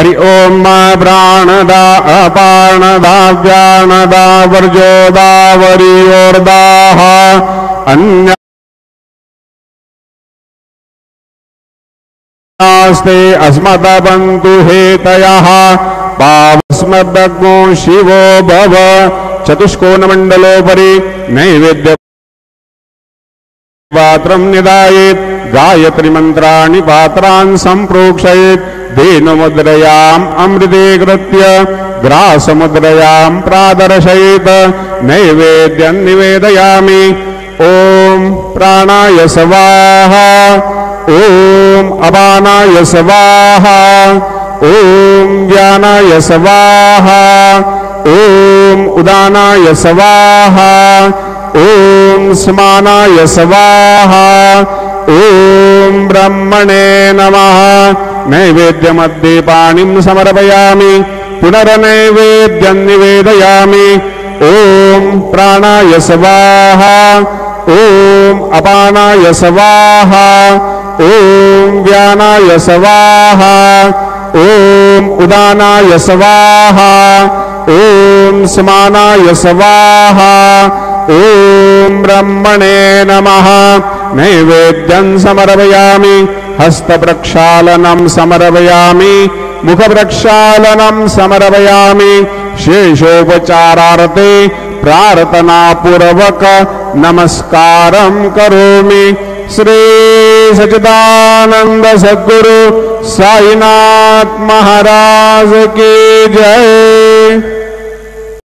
हरि ओम प्राणदा अपाणदा व्यानदा वर्जोदा वरियोर्दाः अन्य स्ते अस्मदबन्तु हेतयः पावस्मदग्नो शिवो भव चतुष्कोणमण्डलोपरि नैवेद्य पात्रं निदायेत् गायत्री मंत्राणि पात्रान् सम्प्रोक्षयेत् धेनुमुद्रयाम् अमृते कृत्य ग्रासमुद्रयां प्रादर्शयेत् नैवेद्यं निवेदयामि। ओम प्राणाय स्वाहा ओम अपानाय स्वाहा ओम व्यानाय स्वाहा ओम उदानाय स्वाहा ओम समानाय स्वाहा ओम ब्रह्मणे नमः। नैवेद्यमध्ये पाणिं समर्पयामि पुनर्नैवेद्यं निवेदयामि। ओम प्राणाय स्वाहा ओम अपानाय स्वाहा ओम व्यानाय स्वाहा ओम उदानाय स्वाहा ओम समानाय स्वाहा ओम ब्रह्मणे नमः। नैवेद्यं समर्पयामि हस्तप्रक्षालनं समर्पयामि मुखप्रक्षालनं समर्पयामि। शेषोपचारार्थे प्रार्थनापूर्वक नमस्कारं करोमि। श्री सच्चिदानंद सद्गुरु साईनाथ महाराज की जय।